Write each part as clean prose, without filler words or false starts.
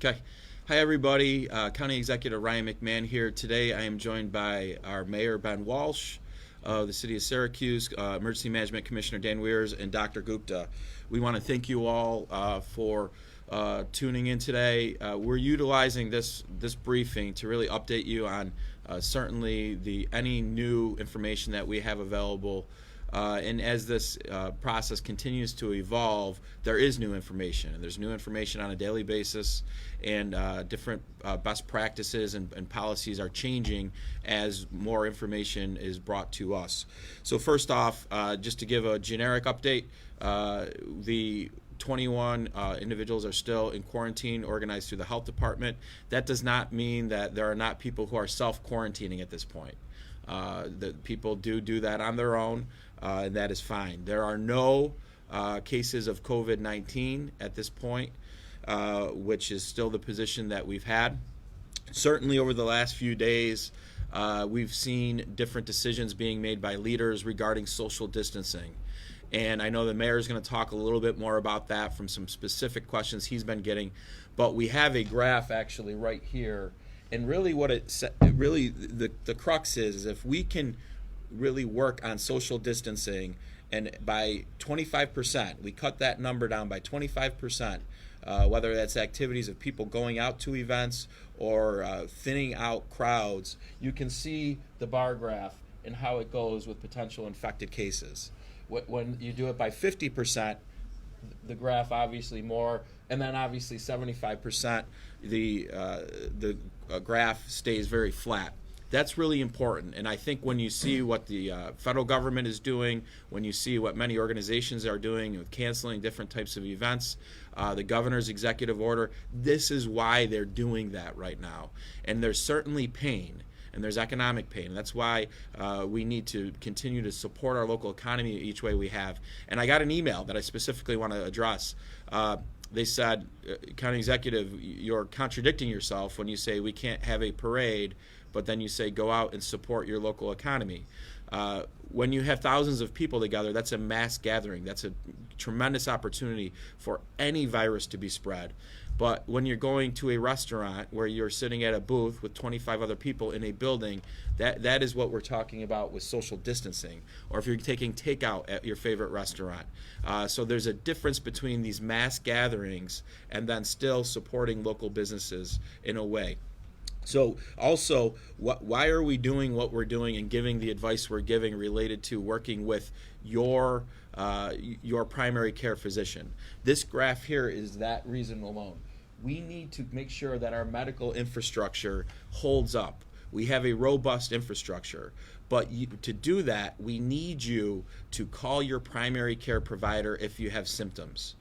Okay. Hi, everybody. County Executive Ryan McMahon here. Today I am joined by our Mayor, Ben Walsh, of the City of Syracuse, Emergency Management Commissioner Dan Weirs, and Dr. Gupta. We want to thank you all for tuning in today. We're utilizing this briefing to really update you on certainly any new information that we have available. And as this process continues to evolve, there is new information. And there's new information on a daily basis, and different best practices and policies are changing as more information is brought to us. So first off, just to give a generic update, the 21 individuals are still in quarantine organized through the health department. That does not mean that there are not people who are self-quarantining at this point. The people do that on their own, and that is fine. There are no cases of COVID-19 at this point, which is still the position that we've had. Certainly over the last few days, we've seen different decisions being made by leaders regarding social distancing. And I know the mayor is going to talk a little bit more about that from some specific questions he's been getting. But we have a graph actually right here. And really what the crux is if we can really work on social distancing, and by 25%, we cut that number down by 25%, whether that's activities of people going out to events or thinning out crowds, you can see the bar graph and how it goes with potential infected cases. When you do it by 50%, the graph obviously more, and then obviously 75%, the graph stays very flat. That's really important, and I think when you see what the federal government is doing, when you see what many organizations are doing with canceling different types of events, the governor's executive order, this is why they're doing that right now. And there's certainly pain, and there's economic pain. And that's why we need to continue to support our local economy each way we have. And I got an email that I specifically want to address. They said, County Executive, you're contradicting yourself when you say we can't have a parade, but then you say go out and support your local economy. When you have thousands of people together, that's a mass gathering. That's a tremendous opportunity for any virus to be spread. But when you're going to a restaurant where you're sitting at a booth with 25 other people in a building, that is what we're talking about with social distancing. Or if you're taking takeout at your favorite restaurant. So there's a difference between these mass gatherings and then still supporting local businesses in a way. So also, why are we doing what we're doing and giving the advice we're giving related to working with your primary care physician? This graph here is that reason alone. We need to make sure that our medical infrastructure holds up. We have a robust infrastructure, but to do that, we need you to call your primary care provider if you have symptoms.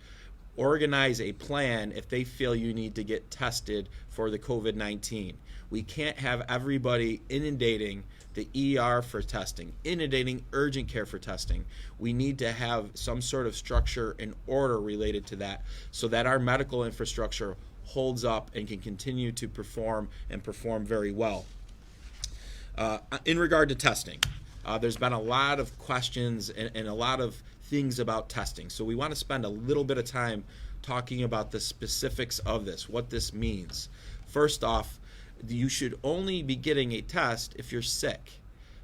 Organize a plan if they feel you need to get tested for the COVID-19. We can't have everybody inundating the ER for testing, inundating urgent care for testing. We need to have some sort of structure and order related to that so that our medical infrastructure holds up and can continue to perform very well. In regard to testing, there's been a lot of questions and a lot of things about testing. So we want to spend a little bit of time talking about the specifics of this, what this means. First off, you should only be getting a test if you're sick.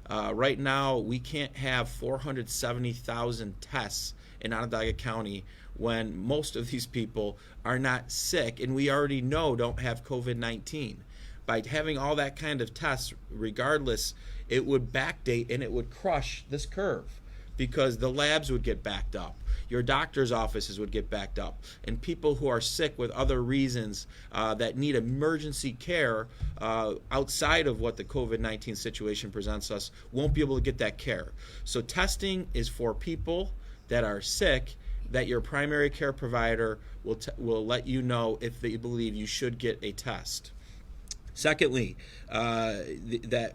Right now, we can't have 470,000 tests in Onondaga County when most of these people are not sick and we already know don't have COVID-19. By having all that kind of tests, regardless, it would backdate and it would crush this curve because the labs would get backed up. Your doctor's offices would get backed up, and people who are sick with other reasons that need emergency care outside of what the COVID-19 situation presents us won't be able to get that care. So testing is for people that are sick that your primary care provider will let you know if they believe you should get a test. Secondly, there's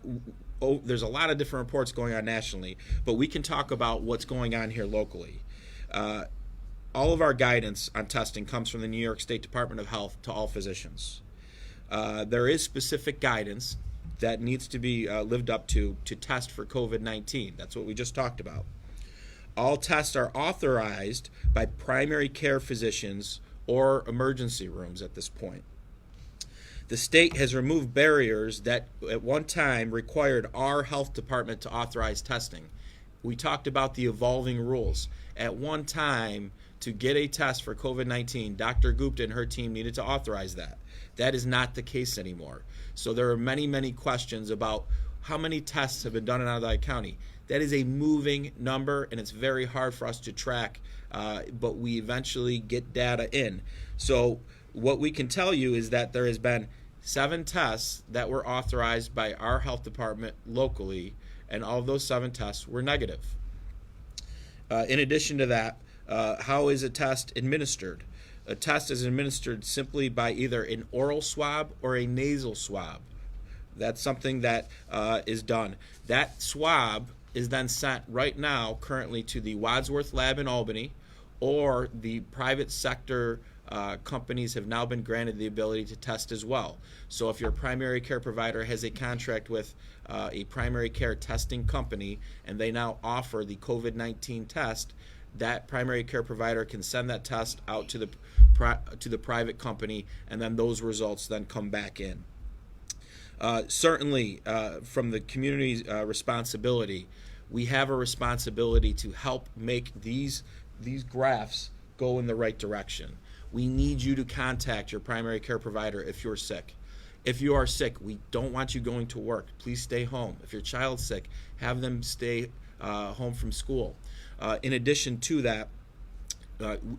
a lot of different reports going on nationally, but we can talk about what's going on here locally. All of our guidance on testing comes from the New York State Department of Health to all physicians. There is specific guidance that needs to be lived up to test for COVID-19. That's what we just talked about. All tests are authorized by primary care physicians or emergency rooms at this point. The state has removed barriers that at one time required our health department to authorize testing. We talked about the evolving rules. At one time, to get a test for COVID-19, Dr. Gupta and her team needed to authorize that. That is not the case anymore. So there are many, many questions about how many tests have been done in Onondaga County. That is a moving number, and it's very hard for us to track, but we eventually get data in. So what we can tell you is that there has been 7 tests that were authorized by our health department locally, and all of those 7 tests were negative. In addition to that, how is a test administered? A test is administered simply by either an oral swab or a nasal swab. That's something that is done. That swab is then sent right now currently to the Wadsworth lab in Albany, or the private sector companies have now been granted the ability to test as well. So if your primary care provider has a contract with a primary care testing company and they now offer the COVID-19 test, that primary care provider can send that test out to the private company, and then those results then come back in. Certainly, from the community's responsibility, we have a responsibility to help make these graphs go in the right direction. We need you to contact your primary care provider if you're sick. If you are sick, we don't want you going to work. Please stay home. If your child's sick, have them stay home from school. In addition to that,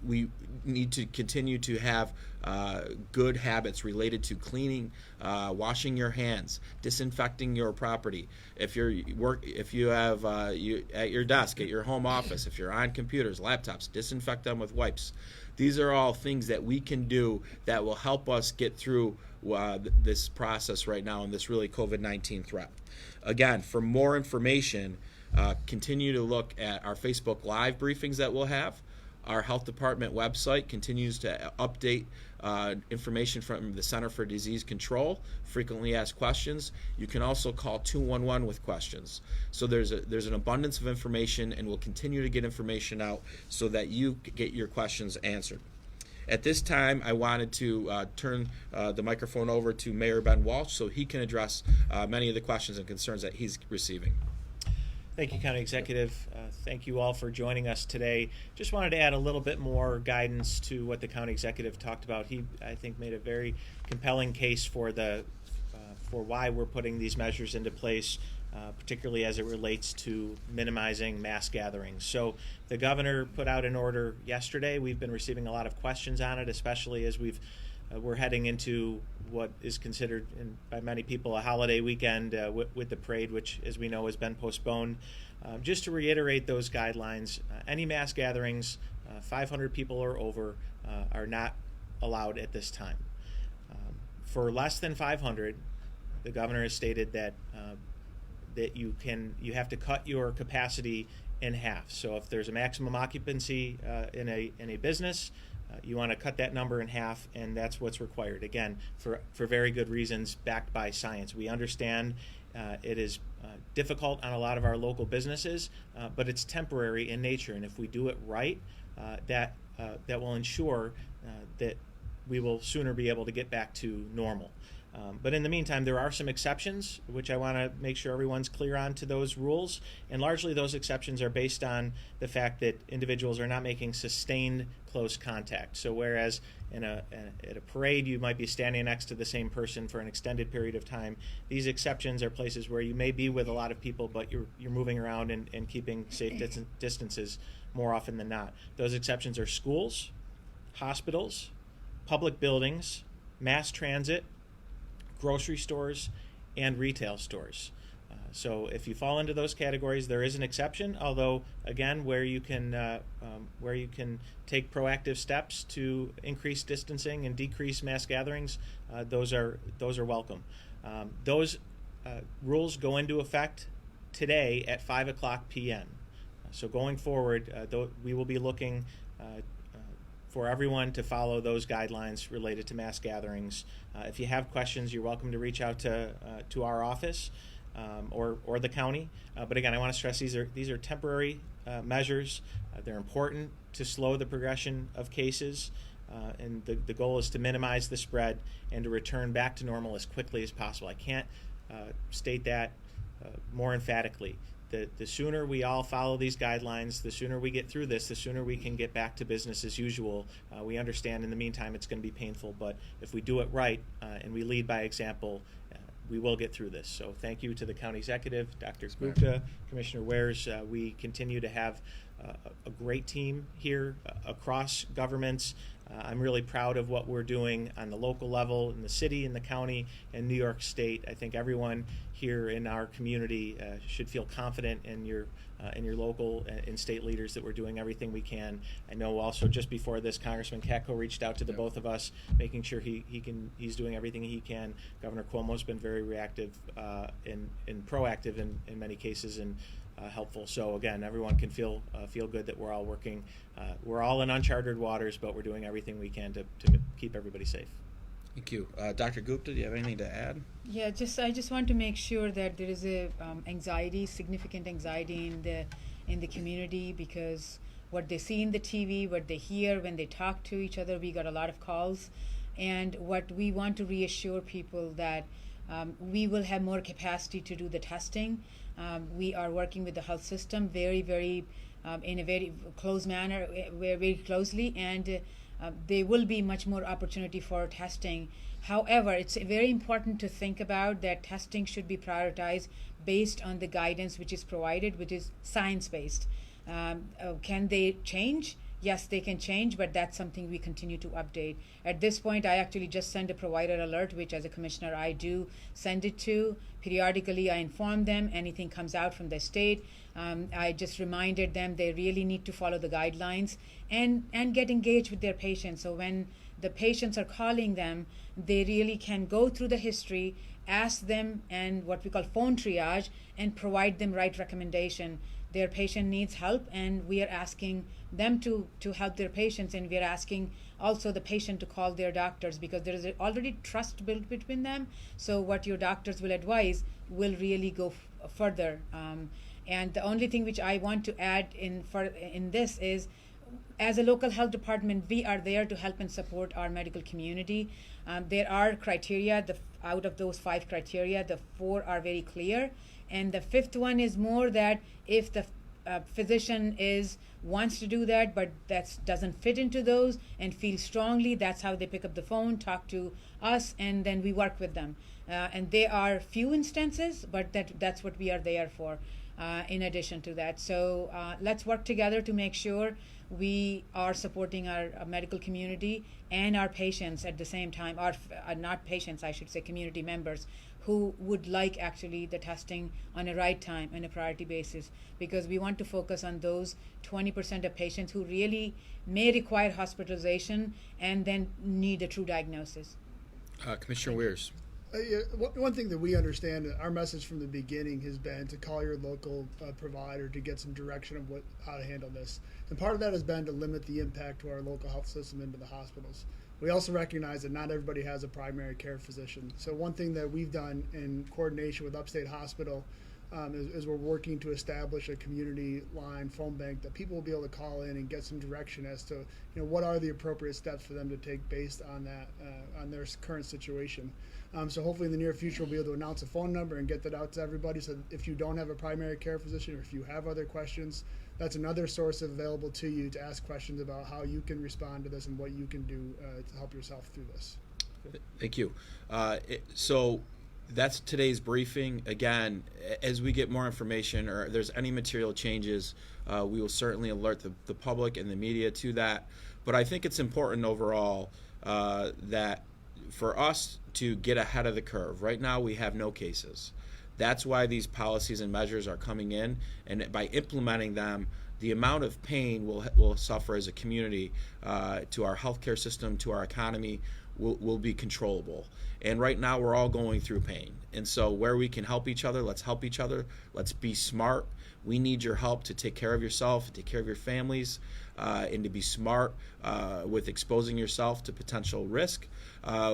we need to continue to have good habits related to cleaning, washing your hands, disinfecting your property. If you have at your desk, at your home office, if you're on computers, laptops, disinfect them with wipes. These are all things that we can do that will help us get through this process right now and this really COVID-19 threat. Again, for more information, continue to look at our Facebook Live briefings that we'll have. Our health department website continues to update information from the Center for Disease Control, frequently asked questions. You can also call 211 with questions. So there's an abundance of information, and we'll continue to get information out so that you get your questions answered. At this time, I wanted to turn the microphone over to Mayor Ben Walsh so he can address many of the questions and concerns that he's receiving. Thank you, County Executive. Thank you all for joining us today. Just wanted to add a little bit more guidance to what the County Executive talked about. He, I think, made a very compelling case for why we're putting these measures into place, particularly as it relates to minimizing mass gatherings. So the governor put out an order yesterday. We've been receiving a lot of questions on it, especially as we're heading into what is considered by many people a holiday weekend with the parade, which, as we know, has been postponed. Just to reiterate those guidelines, any mass gatherings, 500 people or over, are not allowed at this time. For less than 500, the governor has stated that you have to cut your capacity in half. So if there's a maximum occupancy in a business, you want to cut that number in half, and that's what's required. Again, for very good reasons, backed by science. We understand it is difficult on a lot of our local businesses, but it's temporary in nature. And if we do it right, that will ensure that we will sooner be able to get back to normal. But in the meantime, there are some exceptions, which I want to make sure everyone's clear on to those rules. And largely those exceptions are based on the fact that individuals are not making sustained close contact. So whereas at a parade you might be standing next to the same person for an extended period of time, these exceptions are places where you may be with a lot of people, but you're moving around and keeping safe distances more often than not. Those exceptions are schools, hospitals, public buildings, mass transit, grocery stores, and retail stores. So if you fall into those categories, there is an exception, although again, where you can take proactive steps to increase distancing and decrease mass gatherings, those are welcome. Those rules go into effect today at 5:00 p.m. So going forward, we will be looking for everyone to follow those guidelines related to mass gatherings. If you have questions, you're welcome to reach out to our office or the county. But again, I want to stress these are temporary measures. They're important to slow the progression of cases. and the goal is to minimize the spread and to return back to normal as quickly as possible. I can't state that more emphatically. The sooner we all follow these guidelines, the sooner we get through this, the sooner we can get back to business as usual. We understand in the meantime it's going to be painful, but if we do it right and we lead by example, we will get through this. So thank you to the County Executive, Dr. Gupta, Commissioner Wares. We continue to have a great team here across governments. I'm really proud of what we're doing on the local level, in the city, in the county, and New York State. I think everyone here in our community should feel confident in your local and state leaders that we're doing everything we can. I know also just before this, Congressman Katko reached out to the both of us, making sure he's doing everything he can. Governor Cuomo's been very reactive and proactive in many cases and helpful. So again, everyone can feel good that we're all working. We're all in uncharted waters, but we're doing everything we can to keep everybody safe. Thank you. Dr. Gupta, do you have anything to add? Yeah, I just want to make sure that there is a significant anxiety in the community, because what they see in the TV, what they hear when they talk to each other, we got a lot of calls, and what we want to reassure people that we will have more capacity to do the testing. We are working with the health system very, very in a very close manner, very closely, and there will be much more opportunity for testing. However, it's very important to think about that testing should be prioritized based on the guidance which is provided, which is science-based. Can they change? Yes, they can change, but that's something we continue to update. At this point, I actually just send a provider alert, which as a commissioner I do send it to. Periodically, I inform them. Anything comes out from the state, I just reminded them they really need to follow the guidelines and get engaged with their patients. So when the patients are calling them, they really can go through the history, ask them, and what we call phone triage, and provide them right recommendation. Their patient needs help, and we are asking them to help their patients, and we are asking also the patient to call their doctors, because there is already trust built between them. So what your doctors will advise will really go further. And the only thing which I want to add in this is, as a local health department, we are there to help and support our medical community. There are criteria. Out of those 5 criteria, the 4 are very clear, and the 5th one is more that if the physician wants to do that, but that doesn't fit into those and feel strongly, that's how they pick up the phone, talk to us, and then we work with them. And there are few instances, but that's what we are there for. In addition to that, so let's work together to make sure we are supporting our medical community and our patients at the same time. Our not patients, I should say, community members who would like actually the testing on a right time and a priority basis, because we want to focus on those 20% of patients who really may require hospitalization and then need a true diagnosis. Commissioner Weirs. One thing that we understand, our message from the beginning has been to call your local provider to get some direction of how to handle this. And part of that has been to limit the impact to our local health system into the hospitals. We also recognize that not everybody has a primary care physician. So one thing that we've done in coordination with Upstate Hospital is we're working to establish a community line phone bank that people will be able to call in and get some direction as to what are the appropriate steps for them to take based on that on their current situation. So hopefully in the near future we'll be able to announce a phone number and get that out to everybody, so if you don't have a primary care physician or if you have other questions, that's another source available to you to ask questions about how you can respond to this and what you can do to help yourself through this. Thank you. So that's today's briefing. Again, as we get more information or there's any material changes, we will certainly alert the public and the media to that. But I think it's important overall that for us to get ahead of the curve. Right now we have no cases. That's why these policies and measures are coming in, and by implementing them, the amount of pain we'll suffer as a community to our healthcare system, to our economy, will be controllable. And right now we're all going through pain. And so where we can help each other, let's help each other. Let's be smart. We need your help to take care of yourself, take care of your families. and to be smart with exposing yourself to potential risk.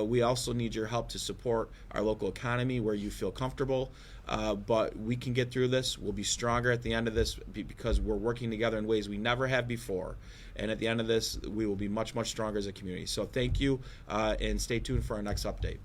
We also need your help to support our local economy where you feel comfortable. But we can get through this. We'll be stronger at the end of this because we're working together in ways we never have before. And at the end of this, we will be much, much stronger as a community. So thank you, and stay tuned for our next update.